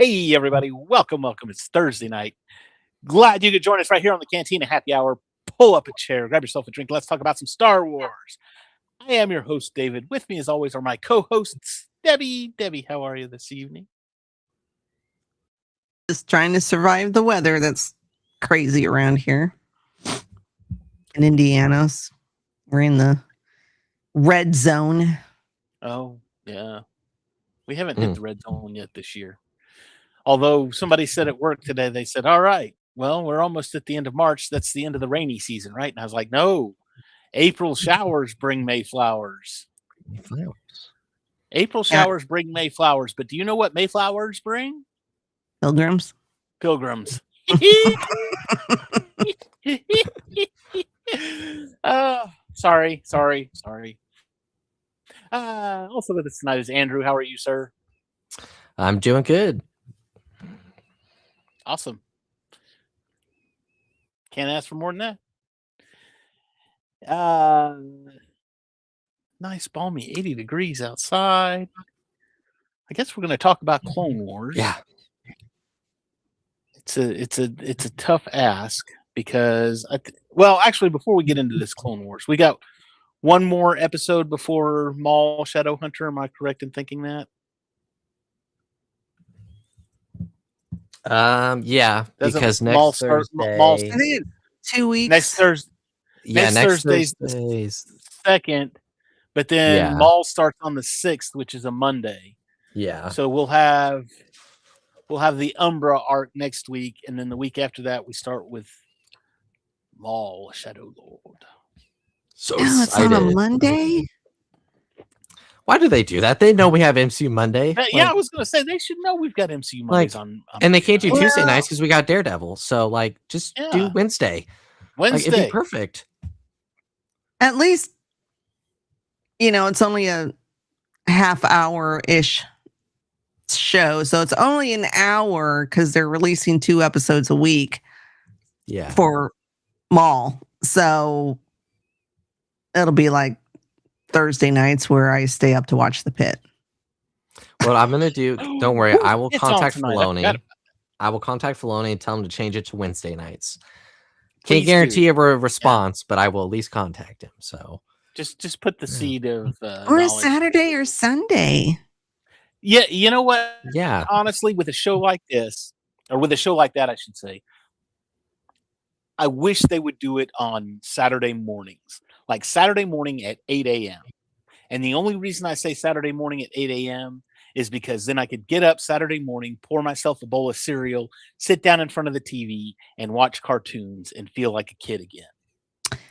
Hey, everybody. Welcome. It's Thursday night. Glad you could join us right here on the Cantina Happy Hour. Pull up a chair, grab yourself a drink. Let's talk about some Star Wars. I am your host, David. With me, as always, are my co-hosts, Debbie. Debbie, how are you this evening? Just trying to survive the weather that's crazy around here in Indiana. We're in the red zone. Oh, yeah. We haven't hit the red zone yet this year. Although somebody said at work today, they said, all right, well, we're almost at the end of March. That's the end of the rainy season, right? And I was like, no, April showers bring May flowers. April showers bring May flowers. But do you know what May flowers bring? Pilgrims. Sorry. Also with us tonight is Andrew. How are you, sir? I'm doing good. Awesome. Can't ask for more than that. Nice balmy 80 degrees outside. I guess we're going to talk about Clone Wars. Yeah. It's a tough ask because actually before we get into this Clone Wars, we got one more episode before Maul Shadowhunter. Am I correct in thinking that? Yeah, because next Thursday, I think it's 2 weeks. Next Thursday. Yeah, next Thursday's the second, but then Maul starts on the 6th, which is a Monday. Yeah. So we'll have the Umbra arc next week, and then the week after that we start with Maul Shadow Lord. So it's on a Monday. Why do they do that? They know we have MCU Monday. I was going to say they should know we've got MCU Mondays on and they can't do Tuesday nights because we got Daredevil. So just do Wednesday. It'd be perfect. At least, it's only a half hour-ish show, so it's only an hour because they're releasing 2 episodes a week. Yeah. For Maul, so it'll be like Thursday nights where I stay up to watch The Pit. What I'm gonna do, don't worry, I will contact Filoni. I will contact Filoni and tell him to change it to Wednesday nights. Can't guarantee a response, but I will at least contact him. So just put the seed of or a Saturday or Sunday. Yeah, you know what? Yeah. Honestly, with a show like this, or with a show like that, I should say, I wish they would do it on Saturday mornings, like Saturday morning at 8 a.m. And the only reason I say Saturday morning at 8 a.m. is because then I could get up Saturday morning, pour myself a bowl of cereal, sit down in front of the TV, and watch cartoons and feel like a kid again.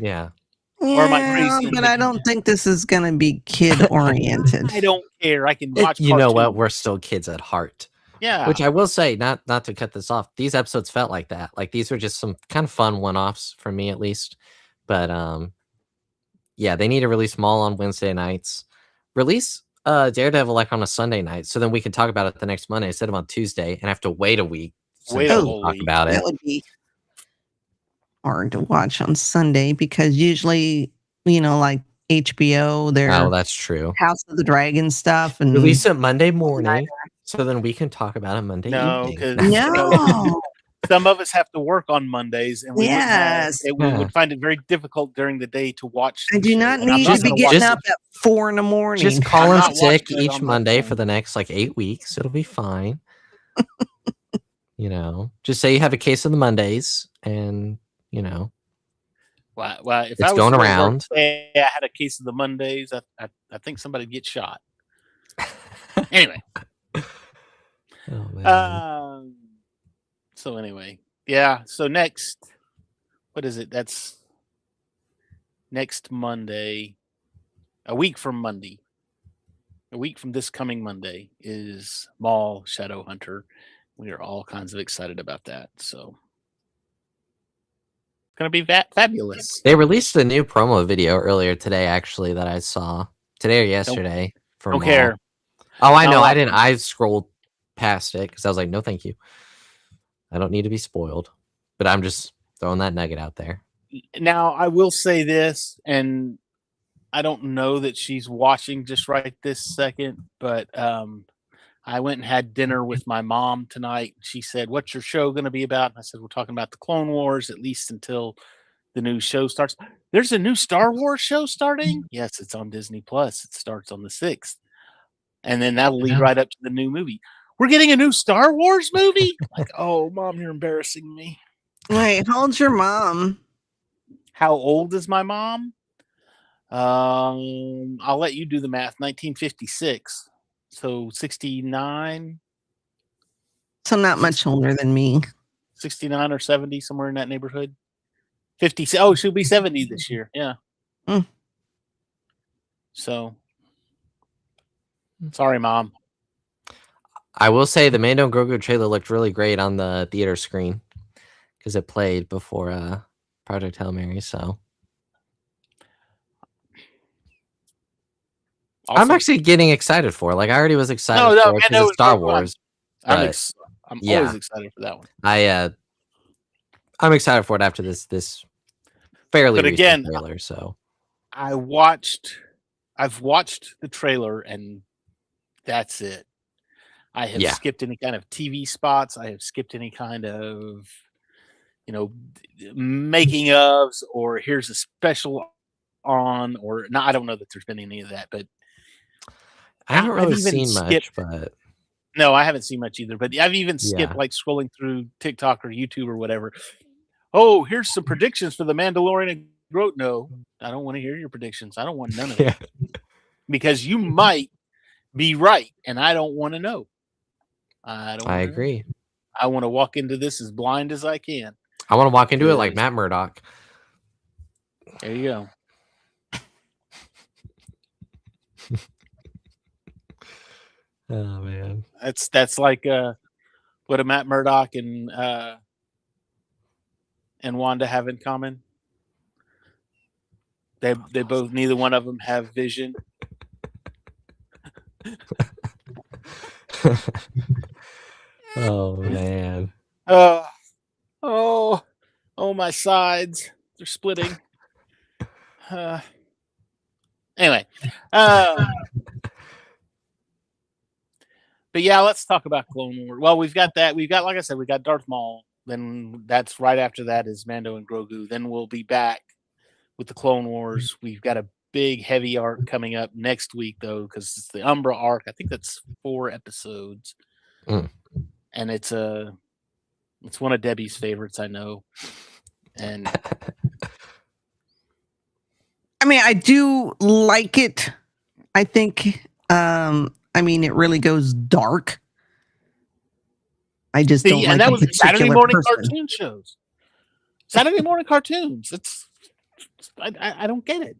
Yeah. Or am I crazy? But I don't think this is going to be kid oriented. I don't care. I can watch. You know what? We're still kids at heart. Yeah. Which I will say, not to cut this off, these episodes felt like that. Like these were just some kind of fun one-offs for me at least. But yeah, they need to release Maul on Wednesday nights. Release Daredevil like on a Sunday night, so then we can talk about it the next Monday instead of on Tuesday and have to wait a week. Talk about it. That would be hard to watch on Sunday because usually, like HBO, that's true. House of the Dragon stuff, and release it Monday morning, so then we can talk about it Monday evening. No. Some of us have to work on Mondays, and we would find it very difficult during the day to watch. I do not need to be getting up at 4 a.m. Just call in sick each Monday for the next 8 weeks. It'll be fine. Just say you have a case of the Mondays, and Well, if it's going around. I had a case of the Mondays. I think somebody'd get shot. Anyway. Oh, man. So anyway, yeah. So next, what is it? That's next Monday. A week from Monday. A week from this coming Monday is Maul Shadowhunter. We are all kinds of excited about that. So it's gonna be fabulous. They released a new promo video earlier today, actually, that I saw today or yesterday. Don't care. Oh, I know. I didn't. I scrolled past it because I was like, no, thank you. I don't need to be spoiled, but I'm just throwing that nugget out there. Now, I will say this, and I don't know that she's watching just right this second, but I went and had dinner with my mom tonight. She said, "What's your show going to be about?" And I said, "We're talking about the Clone Wars, at least until the new show starts." There's a new Star Wars show starting. Yes, it's on Disney Plus. It starts on the 6th, and then that'll lead right up to the new movie. We're getting a new Star Wars movie. Like, oh, Mom, you're embarrassing me. Wait, how old's your mom? How old is my mom? I'll let you do the math. 1956. So 69, So not much older than me. 69 or 70, somewhere in that neighborhood. 50. Oh, she'll be 70 this year. Yeah. Mm. So, sorry, Mom. I will say the Mando and Grogu trailer looked really great on the theater screen because it played before Project Hail Mary. So Awesome. I'm actually getting excited for it. Like, I already was excited for it because Mando it's Star is great. Wars. I'm Yeah. always excited for that one. I'm excited for it after this fairly But again, recent trailer. So I've watched the trailer and that's it. I have skipped any kind of TV spots. I have skipped any kind of, making ofs or here's a special on, or no, I don't know that there's been any of that, but I haven't really I've even seen much, but no, I haven't seen much either, but I've even skipped Yeah. like scrolling through TikTok or YouTube or whatever. Oh, here's some predictions for the Mandalorian and Grogu. No, I don't want to hear your predictions. I don't want none of it. Because you might be right, and I don't want to know. I agree. I want to walk into this as blind as I can. I want to walk into it like Matt Murdock. There you go. Oh man, that's like what do Matt Murdock and Wanda have in common? They both, neither one of them have vision. Oh man. Oh, my sides, they're splitting. Anyway, but yeah, let's talk about Clone Wars. Well, we've got that. We've got, like I said, we got Darth Maul. Then that's right after that is Mando and Grogu. Then we'll be back with the Clone Wars. We've got a big, heavy arc coming up next week, though, because it's the Umbra arc. I think that's 4 episodes, and it's one of Debbie's favorites, I know. And I mean, I do like it. I think. It really goes dark. I just don't like. And that was Saturday morning cartoon shows. Saturday morning cartoons. I don't get it.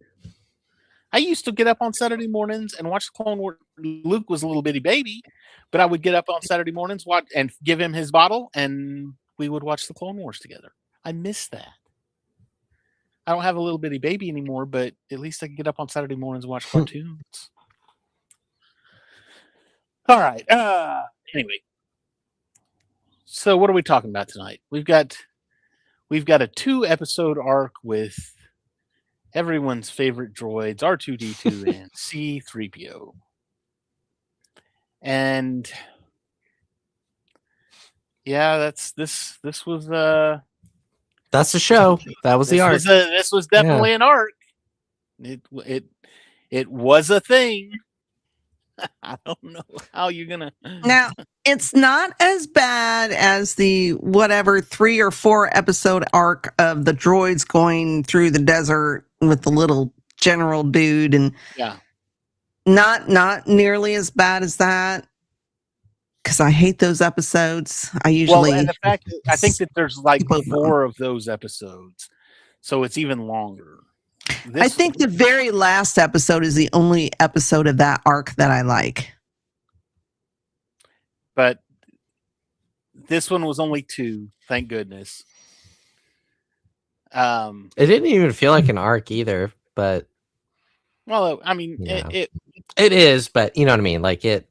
I used to get up on Saturday mornings and watch the Clone Wars. Luke was a little bitty baby, but I would get up on Saturday mornings, watch and give him his bottle, and we would watch the Clone Wars together. I miss that. I don't have a little bitty baby anymore, but at least I can get up on Saturday mornings and watch cartoons. All right. Anyway, so what are we talking about tonight? We've got a 2-episode arc with everyone's favorite droids, R2-D2 and C-3PO. And yeah, this was that's the show. That was the arc. This was definitely an arc. It was a thing. I don't know how you're gonna. Now, it's not as bad as the whatever 3 or 4 episode arc of the droids going through the desert with the little general dude, and not nearly as bad as that. Because I hate those episodes. I usually and the fact that I think that there's like 4 of those episodes, so it's even longer. I think the very last episode is the only episode of that arc that I like. But this one was only 2, thank goodness. It didn't even feel like an arc either, but well, I mean, it is, but you know what I mean. Like it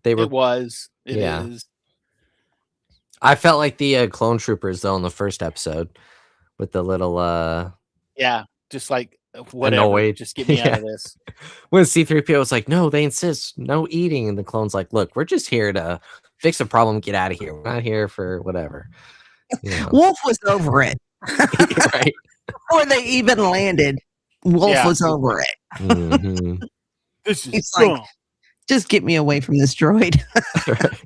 is. I felt like the clone troopers though in the first episode with the little just like whatever. Annoyed. Just get me out Yeah. of this. When C-3PO was like, no, they insist, no eating. And the clone's like, look, we're just here to fix a problem, get out of here. We're not here for whatever. You know. Wolf was over it Right. before they even landed. Wolf Yeah. was over it. Mhm. This is He's like, dumb. just get me away from this droid. Right.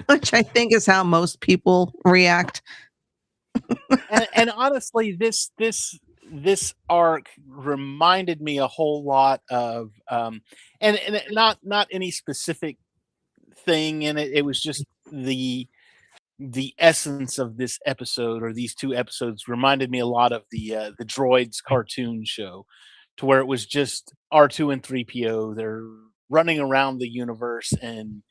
Which I think is how most people react. And honestly, this arc reminded me a whole lot of and not any specific thing in it. It was just the essence of this episode, or these two episodes, reminded me a lot of the Droids cartoon show, to where it was just R2 and 3PO. They're running around the universe and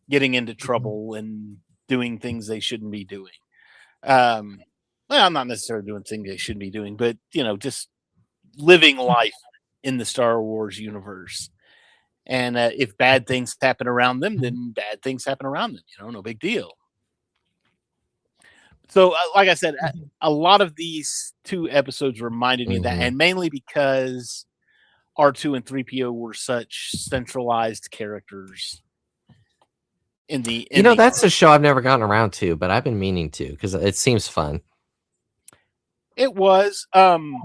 getting into trouble and doing things they shouldn't be doing. Well, I'm not necessarily doing things they shouldn't be doing, but just living life in the Star Wars universe. And if bad things happen around them, then bad things happen around them. No big deal. So, like I said, a lot of these two episodes reminded me of that, and mainly because R2 and 3PO were such centralized characters in the. That's a show I've never gotten around to, but I've been meaning to because it seems fun. It was, and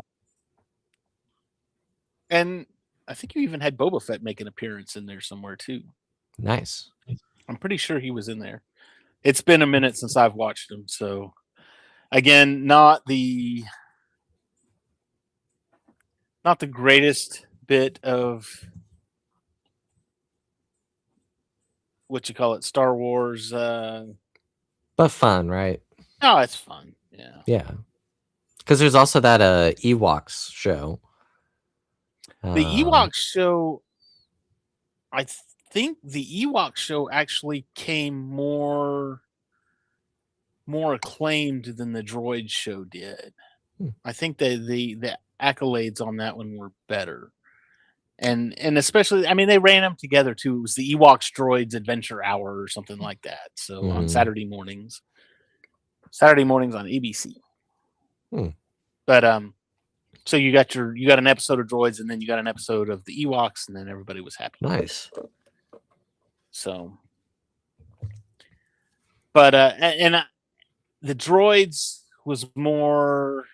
I think you even had Boba Fett make an appearance in there somewhere too. Nice. I'm pretty sure he was in there. It's been a minute since I've watched him, so again, not the greatest bit of what you call it, Star Wars. But fun, right? Oh, it's fun. Yeah. Yeah. Because there's also that Ewoks show. The Ewoks show, I think the Ewoks show actually came more acclaimed than the Droid show did. I think the accolades on that one were better. And especially, I mean, they ran them together too. It was the Ewoks Droids Adventure Hour or something like that. So on Saturday mornings on ABC. But so you got an episode of Droids, and then you got an episode of the Ewoks, and then everybody was happy. Nice. So, but the Droids was more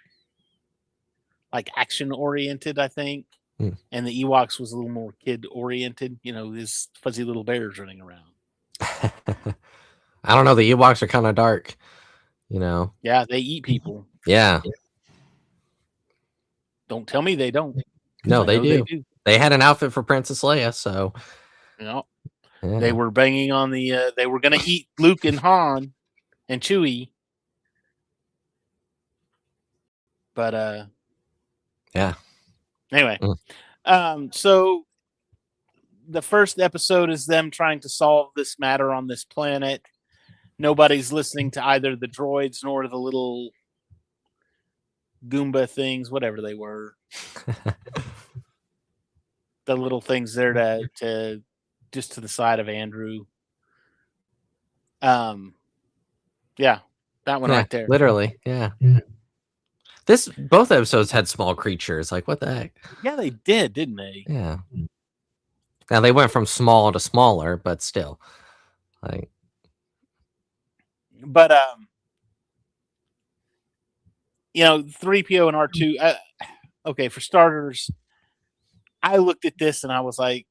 like action oriented, I think, and the Ewoks was a little more kid oriented. These fuzzy little bears running around. I don't know. The Ewoks are kind of dark. Yeah, they eat people. Yeah. Don't tell me they don't. No, they do. They had an outfit for Princess Leia, so they were banging on the. They were going to eat Luke and Han and Chewie, but yeah. Anyway, so the first episode is them trying to solve this matter on this planet. Nobody's listening to either the droids nor the little Goomba things, whatever they were. The little things there to just to the side of Andrew. Yeah, that one right there. Literally, yeah. Both episodes had small creatures. Like, what the heck? Yeah, they did, didn't they? Yeah. Now they went from small to smaller, but still, like. But 3PO and R2. Okay, for starters, I looked at this and I was like,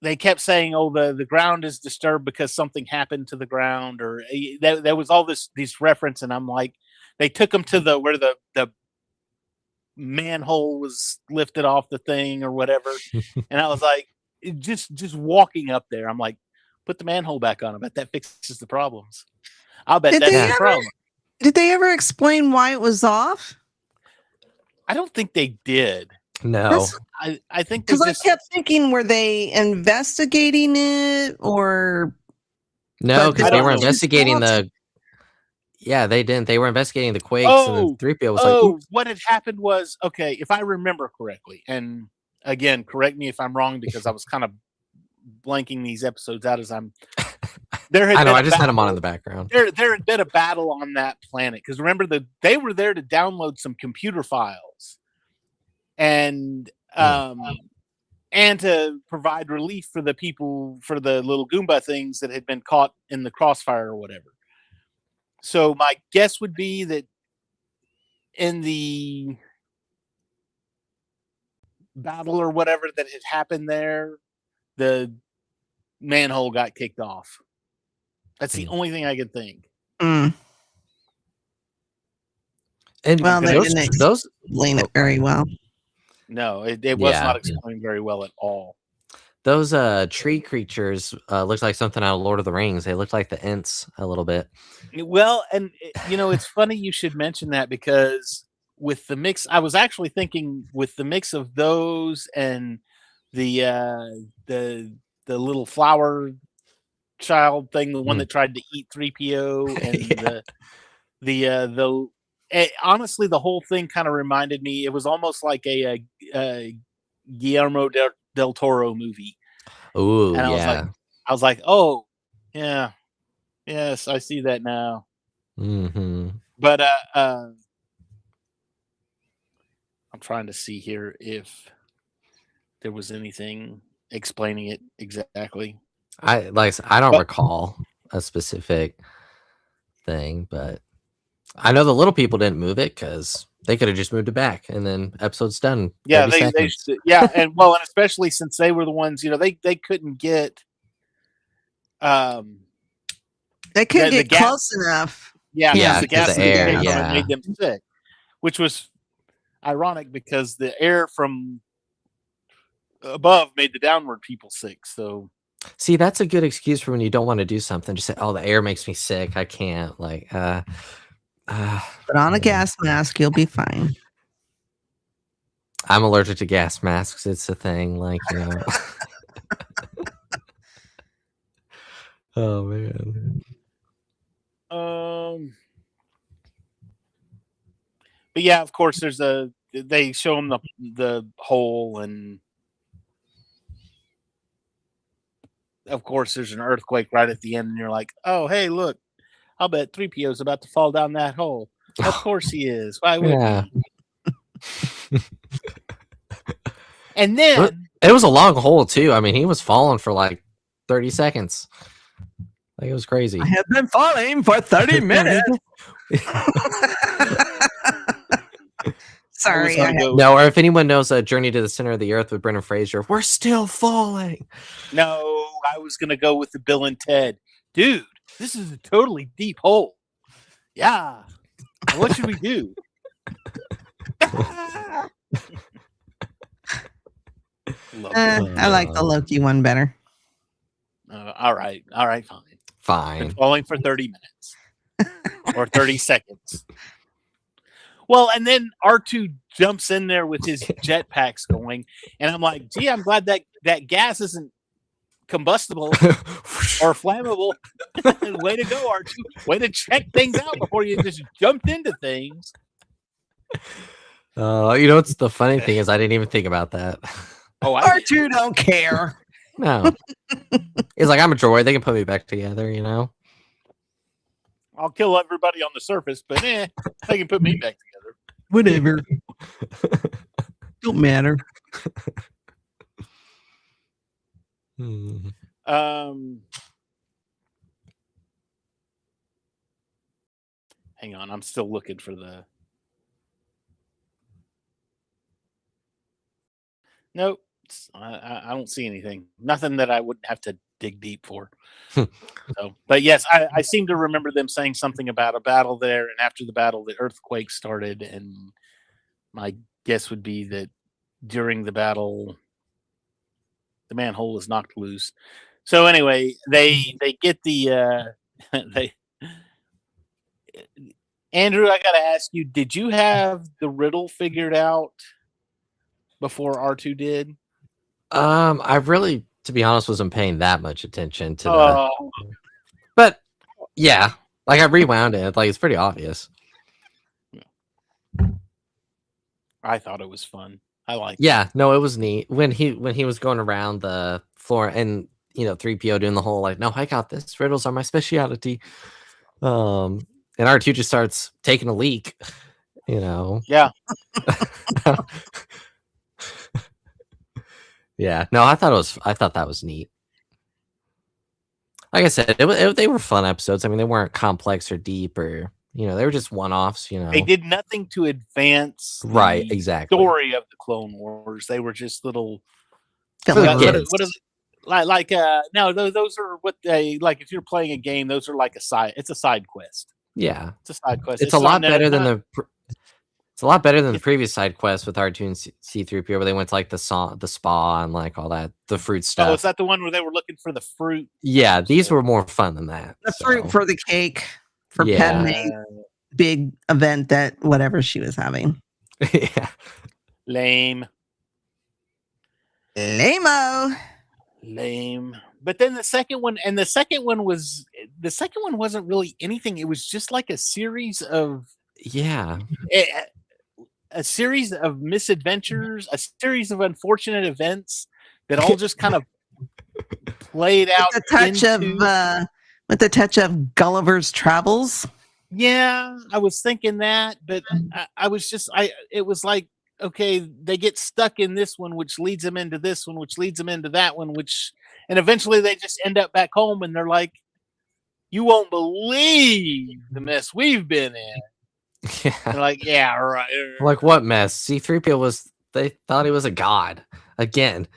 they kept saying, "Oh, the ground is disturbed because something happened to the ground," or there was all these reference, and I'm like, they took them to where the manhole was lifted off the thing or whatever, and I was like, just walking up there, I'm like, put the manhole back on. I bet that fixes the problems. I'll bet that's the problem. Did they ever explain why it was off? I don't think they did. No. I think because I kept thinking, were they investigating it or no? Because they were investigating the. Yeah, they didn't. They were investigating the quakes, and the 3PO was like, oops. What had happened was, okay, if I remember correctly, and again, correct me if I'm wrong, because I was kind of blanking these episodes out as I'm. I just had them on in the background. There had been a battle on that planet because remember they were there to download some computer files and and to provide relief for the people, for the little Goomba things that had been caught in the crossfire or whatever. So my guess would be that in the battle or whatever that had happened there, the manhole got kicked off. That's the only thing I could think. Mm. And Well, they those, didn't those explain it very well. No, it was not explained very well at all. Those tree creatures looked like something out of Lord of the Rings. They looked like the Ents a little bit. Well, and you know, it's funny you should mention that, because with the mix, I was actually thinking with the mix of those and the little flower child thing, the one that tried to eat 3PO, and honestly, the whole thing kind of reminded me. It was almost like a Guillermo del Toro movie. Oh, and yeah. I was like, oh, yeah, yes, I see that now. Mm-hmm. But I'm trying to see here if there was anything explaining it exactly. I don't recall a specific thing, but I know the little people didn't move it because they could have just moved it back, and then episode's done. Yeah, they and well, and especially since they were the ones, you know, they couldn't get they couldn't get close enough. Yeah, the gas the air, made them sick, which was ironic because the air from above made the downward people sick. So see, that's a good excuse for when you don't want to do something. Just say, "Oh, the air makes me sick. I can't." Like, put on a gas mask, you'll be fine. I'm allergic to gas masks. It's a thing. Like, you know. Oh man. But yeah, of course, they show them the hole, and of course, there's an earthquake right at the end, and you're like, oh, hey, look, I'll bet 3PO's about to fall down that hole. Of course he is. Why would he? And then it was a long hole too. I mean, he was falling for like 30 seconds. Like, it was crazy. I have been falling for 30 minutes. Sorry. No, or if anyone knows a Journey to the Center of the Earth with Brendan Fraser, we're still falling. No, I was going to go with the Bill and Ted. Dude, this is a totally deep hole. Yeah. What should we do? I like the Loki one better. All right, fine. Fine. Falling for 30 minutes or 30 seconds. Well, and then R2 jumps in there with his jetpacks going, and I'm like, gee, I'm glad that gas isn't combustible or flammable. Way to go, R2. Way to check things out before you just jumped into things. You know what's the funny thing is I didn't even think about that. Oh, R2 don't care. No. It's like, I'm a droid. They can put me back together, you know? I'll kill everybody on the surface, but they can put me back together. Whatever. Don't matter. Hang on, I'm still looking for the... Nope. I don't see anything. Nothing that I wouldn't have to dig deep for. But yes, I seem to remember them saying something about a battle there, and after the battle, the earthquake started, and my guess would be that during the battle, the manhole was knocked loose. So anyway, they get the Andrew, I gotta ask you, did you have the riddle figured out before R2 did? I really, to be honest, wasn't paying that much attention to but yeah, like, I rewound it. Like, it's pretty obvious. I thought it was fun. I liked it. No, it was neat when he was going around the floor, and 3PO doing the whole like, no, I got this. Riddles are my specialty. And R2 just starts taking a leak. Yeah. Yeah, no, I thought that was neat. Like I said, they were fun episodes. I mean, they weren't complex or deep, or they were just one-offs. They did nothing to advance Right, the exactly. story of the Clone Wars. They were just little. For the What kids. no, those are what they like. If you're playing a game, those are like it's a side quest. Yeah, It's a side quest. it's a lot better than the. It's a lot better than the previous side quest with R2 and C-3PO, where they went to like the spa and like all that, the fruit stuff. Oh, is that the one where they were looking for the fruit? Yeah, these were more fun than that. The fruit for the cake for Padme, big event that whatever she was having. Yeah. Lame. But then the second one wasn't really anything. It was just like a series of a series of misadventures, a series of unfortunate events that all just kind of played out with the touch of Gulliver's Travels. Yeah, I was thinking that, but it was like, okay, they get stuck in this one, which leads them into this one, which leads them into that one, and eventually they just end up back home and they're like, you won't believe the mess we've been in. Yeah. They're like, yeah, right. Like, what mess? C-3PO they thought he was a god. Again,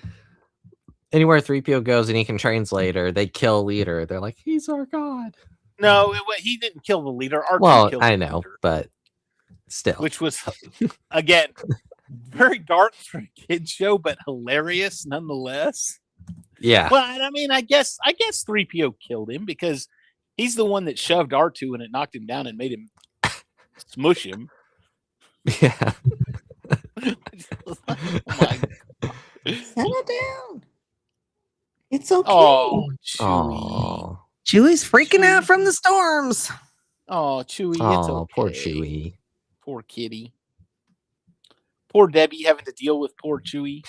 anywhere 3PO goes and he can translate, or they kill a leader, they're like, he's our god. No, he didn't kill the leader. R2 killed I know, leader, but still. Which was, again, very dark for a kid's show, but hilarious nonetheless. Yeah. Well, I mean, I guess 3PO killed him because he's the one that shoved R2 and it knocked him down and made him smush him. Yeah. Oh my God. Settle down. It's okay. Oh, Chewie. Chewie's freaking out from the storms. Oh, Chewie, it's okay. Poor Chewie. Poor kitty. Poor Debbie having to deal with poor Chewie.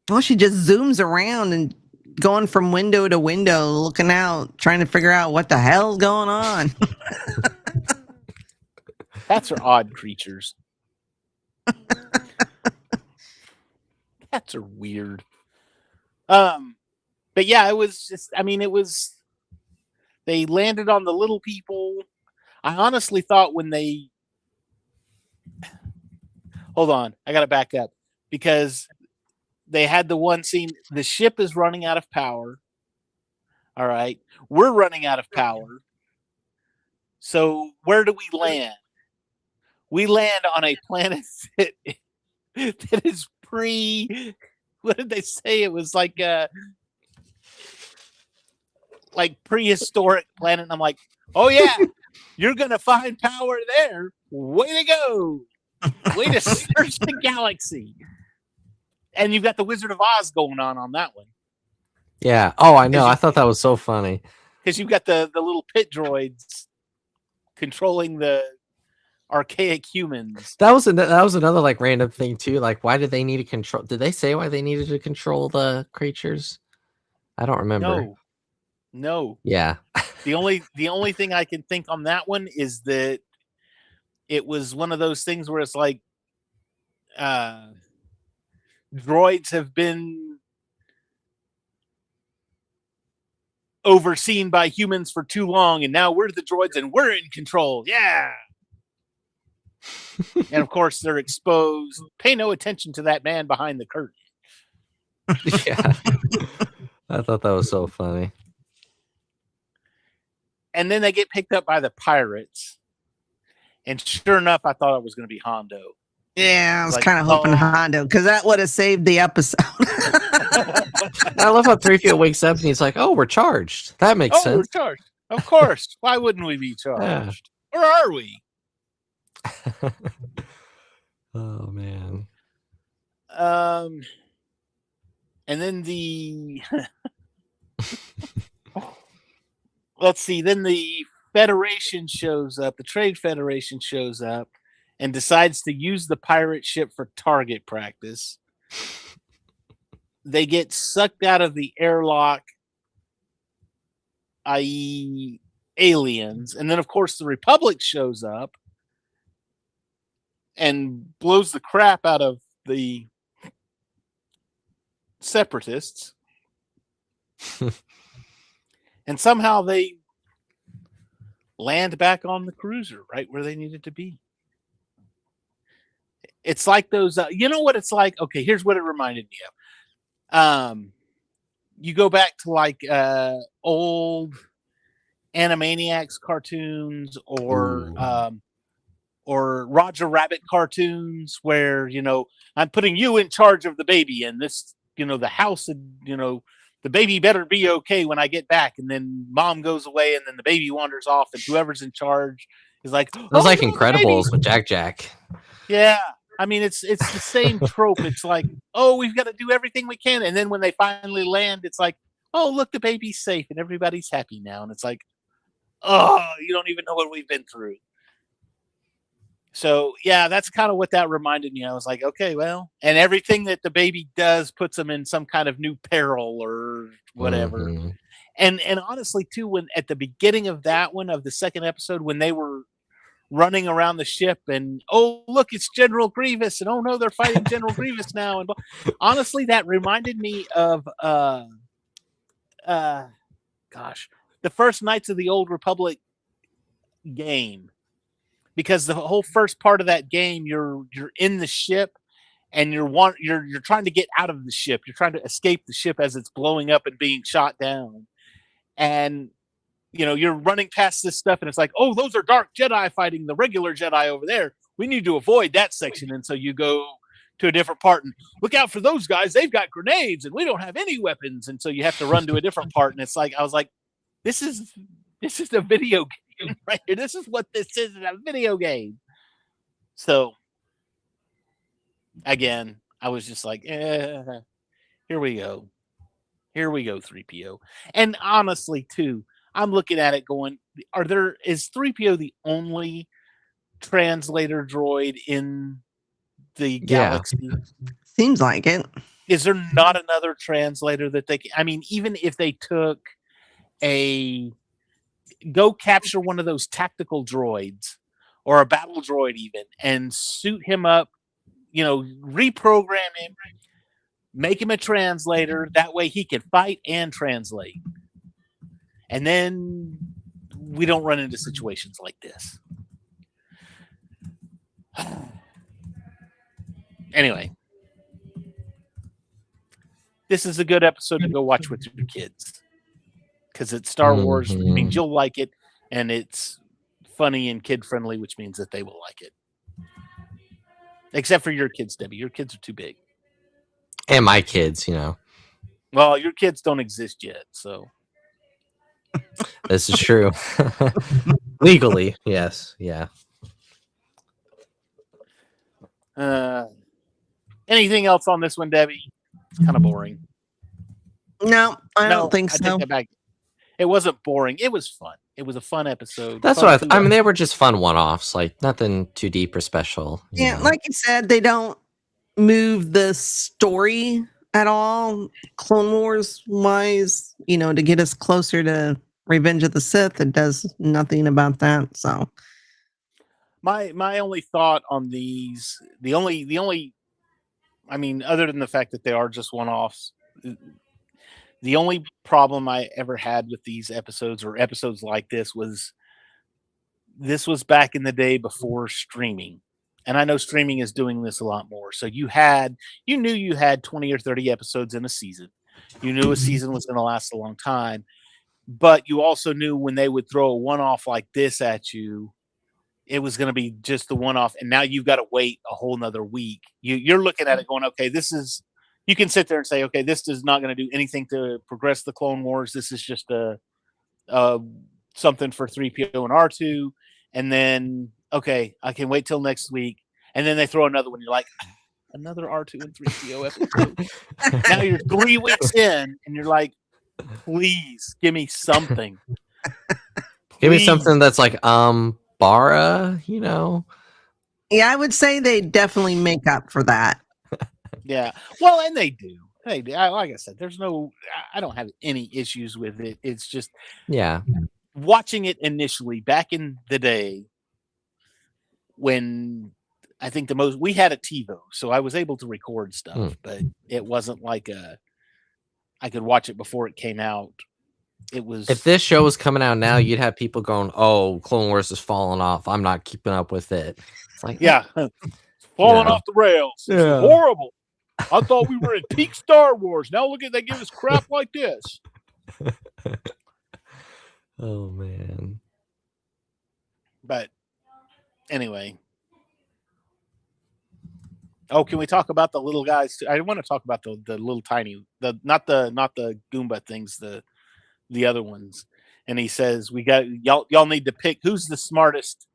Well, she just zooms around and going from window to window, looking out, trying to figure out what the hell's going on. Cats are odd creatures. Cats are weird. But yeah, it was just, I mean, they landed on the little people. I honestly thought hold on, I got to back up because they had the one scene, the ship is running out of power. All right. We're running out of power. So where do we land? We land on a planet that is what did they say? It was like prehistoric planet. And I'm like, oh yeah, you're going to find power there. Way to go. Way to search the galaxy. And you've got the Wizard of Oz going on that one. Yeah. Oh, I know. I thought that was so funny. Because you've got the little pit droids controlling the archaic humans. That was another like random thing too. Like, why did they need to control? Did they say why they needed to control the creatures? I don't remember. No. Yeah. The only thing I can think on that one is that it was one of those things where it's like droids have been overseen by humans for too long, and now we're the droids and we're in control. Yeah. And of course they're exposed. Pay no attention to that man behind the curtain. Yeah. I thought that was so funny. And then they get picked up by the pirates. And sure enough, I thought it was going to be Hondo. Yeah, I was kind of hoping Hondo, because that would have saved the episode. I love how 3PO wakes up and he's like, oh, we're charged. That makes sense. We're charged. Of course. Why wouldn't we be charged? Yeah. Or are we? Oh, man. And then let's see, then the Federation shows up, the Trade Federation shows up and decides to use the pirate ship for target practice. They get sucked out of the airlock, i.e. aliens. And then, of course, the Republic shows up. and blows the crap out of the separatists. And somehow they land back on the cruiser right where they needed to be. It's like those, you know what it's like? Okay, here's what it reminded me of. You go back to like old Animaniacs cartoons or Roger Rabbit cartoons where, you know, I'm putting you in charge of the baby and this, you know, the house, and, you know, the baby better be okay when I get back. And then mom goes away and then the baby wanders off and whoever's in charge is like, It was like no, Incredibles with Jack. Yeah. I mean, it's the same trope. It's like, oh, we've got to do everything we can. And then when they finally land, it's like, oh, look, the baby's safe and everybody's happy now. And it's like, oh, you don't even know what we've been through. So, yeah, that's kind of what that reminded me. I was like, okay, well, and everything that the baby does puts them in some kind of new peril or whatever. Mm-hmm. And honestly, too, when at the beginning of that one, of the second episode, when they were running around the ship and, oh, look, it's General Grievous, and oh no, they're fighting General Grievous now. And honestly, that reminded me of the first Knights of the Old Republic game, because the whole first part of that game, you're in the ship and you're trying to get out of the ship. You're trying to escape the ship as it's blowing up and being shot down. And you know, you're running past this stuff and it's like, oh, those are dark Jedi fighting the regular Jedi over there. We need to avoid that section. And so you go to a different part and look out for those guys. They've got grenades and we don't have any weapons. And so you have to run to a different part. And it's like, I was like, this is a video game right here. This is what this is, a video game. So again, I was just like, here we go. Here we go, 3PO. And honestly, too, I'm looking at it going, is 3PO the only translator droid in the galaxy? Seems like it. Is there not another translator that they can, I mean, even if they took go capture one of those tactical droids or a battle droid even and suit him up, you know, reprogram him, make him a translator. That way he can fight and translate. And then we don't run into situations like this. Anyway, this is a good episode to go watch with your kids because it's Star Wars, which means you'll like it, and it's funny and kid friendly, which means that they will like it. Except for your kids, Debbie. Your kids are too big. And my kids, you know. Well, your kids don't exist yet, so. This is true. Legally, yes. Yeah. Anything else on this one, Debbie? It's kind of boring. No, I don't think so. I take that back. It wasn't boring. It was fun. It was a fun episode. That's what I mean, they were just fun one-offs, like nothing too deep or special. Yeah, like you said, they don't move the story at all, Clone Wars wise, you know, to get us closer to Revenge of the Sith. It does nothing about that. So my only thought on these, the only I mean, other than the fact that they are just one-offs, the only problem I ever had with these episodes or episodes like this was back in the day before streaming. And I know streaming is doing this a lot more. So you knew you had 20 or 30 episodes in a season. You knew a season was going to last a long time. But you also knew when they would throw a one-off like this at you, it was going to be just the one-off. And now you've got to wait a whole nother week. You're looking at it going, okay, you can sit there and say, okay, this is not going to do anything to progress the Clone Wars. This is just something for 3PO and R2. And then, okay, I can wait till next week. And then they throw another one. You're like, another R2 and 3PO episode. Now you're 3 weeks in and you're like, please give me something. Give me something that's like, Bara, you know? Yeah, I would say they definitely make up for that. Yeah. Well, and they do. Like I said, I don't have any issues with it. It's just, yeah, watching it initially back in the day when I think the most we had a TiVo, so I was able to record stuff, Mm. but it wasn't like I could watch it before it came out. It was If this show was coming out now, you'd have people going, "Oh, Clone Wars is falling off. I'm not keeping up with it." It's like, yeah, falling Yeah. off the rails. This is Yeah. horrible. I thought we were in peak Star Wars. Now look at they give us crap like this. oh man. But anyway. Oh, can we talk about the little guys? I want to talk about the little tiny, not the Goomba things, the other ones. And he says, "We got y'all need to pick who's the smartest,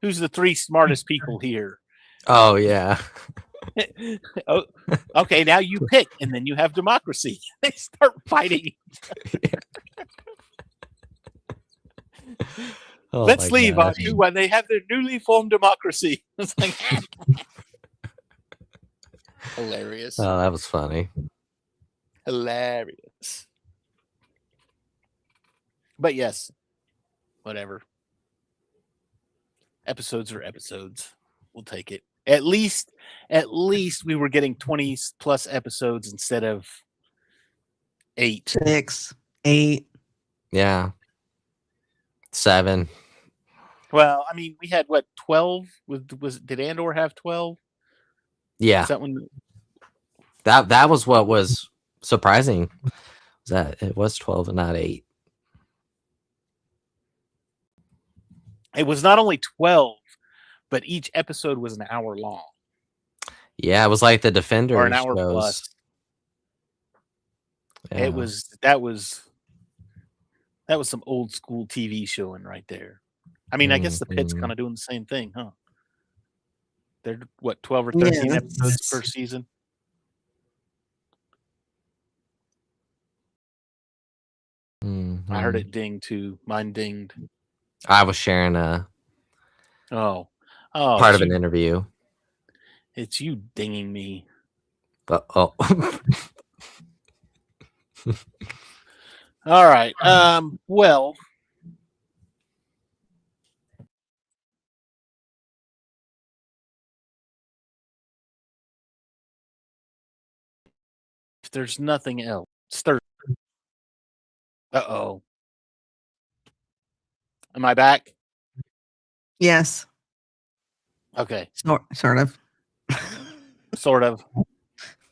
who's the three smartest people here." Oh yeah. Oh, okay, now you pick, and then you have democracy. They start fighting. Oh, Let's my leave gosh. R2 when they have their newly formed democracy. It's like hilarious. Oh, that was funny. Hilarious. But yes, whatever. Episodes are episodes. We'll take it. At least we were getting 20 plus episodes instead of 8. 6, 8. Yeah. 7. Well, I mean, we had what 12? Did Andor have 12? Yeah. Is that one? That was what was surprising. Was that it was 12 and not 8. It was not only 12, but each episode was an hour long. Yeah, it was like the Defender Or an hour shows. plus. Yeah. That was some old school TV showing right there. I mean, I guess the Pit's Mhm. kind of doing the same thing, huh? They're what 12 or 13 Yeah. episodes per season. I heard Mhm. it ding too. Mine dinged. I was sharing a Oh, part of it's an interview. it's you dinging me. But oh. All right. Well, if there's nothing else, start. Uh-oh. Am I back? Yes, Okay, sort of. sort of.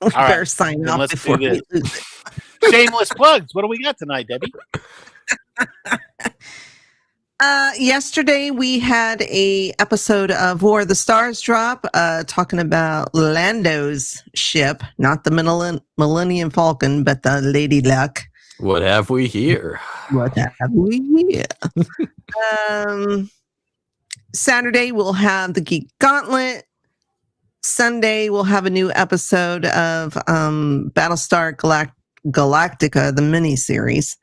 We right, better sign then off let's do before we this. lose it. Shameless plugs. What do we got tonight, Debbie? Yesterday we had a episode of War of the Stars drop, talking about Lando's ship, not the Millennium Falcon, but the Lady Luck. What have we here? What have we here? Saturday we'll have the Geek Gauntlet. Sunday we'll have a new episode of Battlestar Galactica, the miniseries.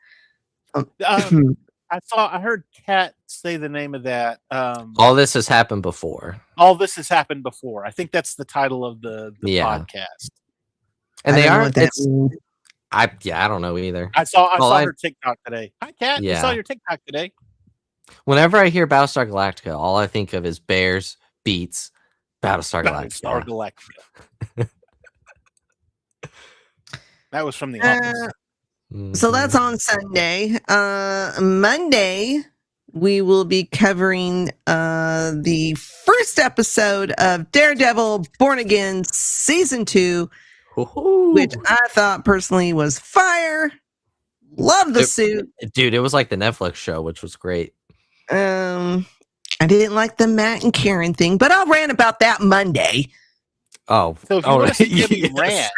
I heard Kat say the name of that. All this has happened before. All this has happened before. I think that's the title of the Yeah. podcast. And I they don't know are what that it's means. I don't know either. I saw I- her TikTok today. Hi, Kat. I Yeah. saw your TikTok today. Whenever I hear Battlestar Galactica, all I think of is Bears beats Battlestar Battlestar Galactica. Galactica. That was from the office. So that's on Sunday. Monday, we will be covering the first episode of Daredevil Born Again Season 2, which I thought personally was fire. Love the suit. Dude, it was like the Netflix show, which was great. I didn't like the Matt and Karen thing, but I'll rant about that Monday. Oh, So if you want to see Debbie rant,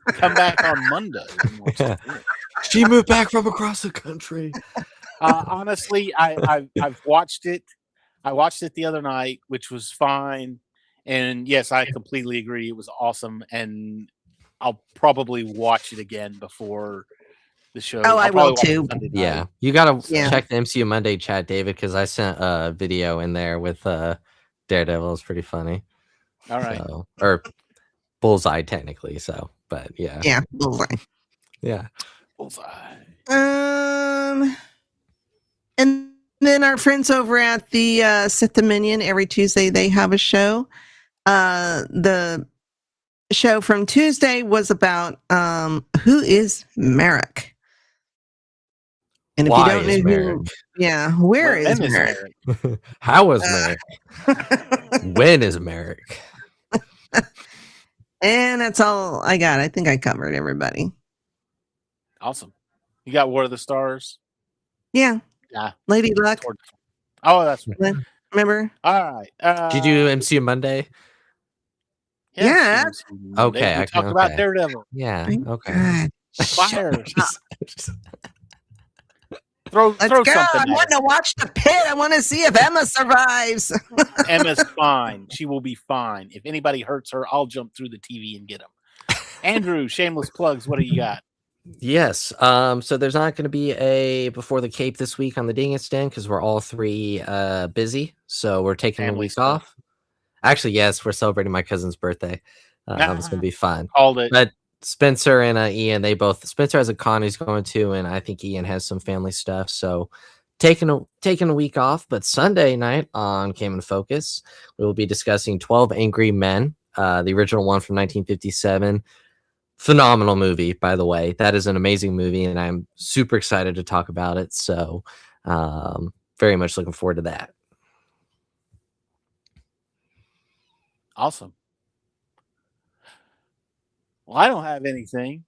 come back on Monday. and watch it. She moved back from across the country. Honestly, I've watched it. I watched it the other night, which was fine. And yes, I completely agree. It was awesome, and I'll probably watch it again before the show. Oh, I I'll probably will watch it too. Sunday night. Yeah, you gotta Yeah. check the MCU Monday chat, David, because I sent a video in there with Daredevil. It's pretty funny. All right. So, or Bullseye technically. So, but yeah, Yeah, bullseye. yeah. Bullseye. And then our friends over at the Sith Dominion, every Tuesday they have a show. The show from Tuesday was about who is Merrick. And if Why you don't is know Merrick? where is When is Merrick? Merrick? How is Merrick? When is Merrick? And that's all I got. I think I covered everybody. Awesome. You got War of the Stars? Yeah. Yeah. Lady Luck. Oh, that's right. Remember? All right. Did you do MCU Monday? Yeah. Okay, We talked about Daredevil. Yeah. Thank Okay. God. Fire. Just- Throw Let's something go. I at want her. to watch the pit. I want to see if Emma survives. Emma's fine. She will be fine. If anybody hurts her, I'll jump through the TV and get them. Andrew, shameless plugs. What do you got? Yes. So there's not going to be a Before the Cape this week on the Dingus Den because we're all three busy. So we're taking a Family week stuff. off. Actually, yes, we're celebrating my cousin's birthday. It's going to be fun. Called it. But Spencer and Ian, Spencer has a con he's going to, and I think Ian has some family stuff. So taking a week off. But Sunday night on Came in Focus, we will be discussing 12 Angry Men, the original one from 1957. Phenomenal movie, by the way. That is an amazing movie, and I'm super excited to talk about it. So very much looking forward to that. Awesome. Well, I don't have anything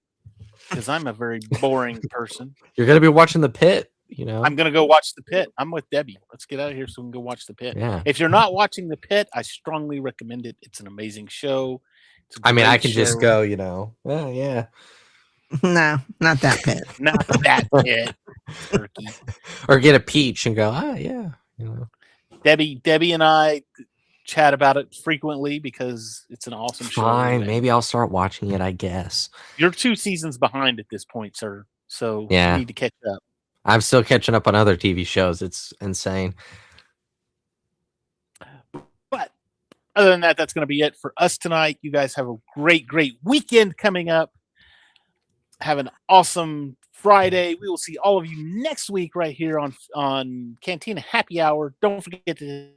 because I'm a very boring person. You're going to be watching The Pit, I'm going to go watch The Pit. I'm with Debbie. Let's get out of here so we can go watch The Pit. Yeah. If you're not watching The Pit, I strongly recommend it. It's an amazing show. I mean, I can just go, oh, yeah. No, not that pit. Not that Pit. Turkey. Or get a peach and go, yeah. Debbie and I chat about it frequently because it's an awesome show. Fine, maybe I'll start watching it, I guess. You're 2 seasons behind at this point, sir. So Yeah. you need to catch up. I'm still catching up on other TV shows. It's insane. But other than that, that's going to be it for us tonight. You guys have a great weekend coming up. Have an awesome Friday. We will see all of you next week right here on Cantina Happy Hour. Don't forget to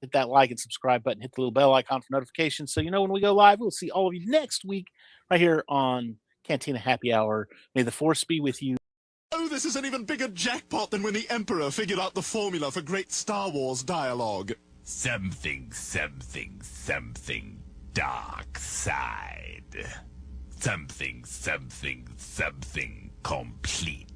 hit that like and subscribe button. Hit the little bell icon for notifications so you know when we go live. We'll see all of you next week right here on Cantina Happy Hour. May the force be with you. Oh, this is an even bigger jackpot than when the Emperor figured out the formula for great Star Wars dialogue. Something, something, something dark side. Something, something, something complete.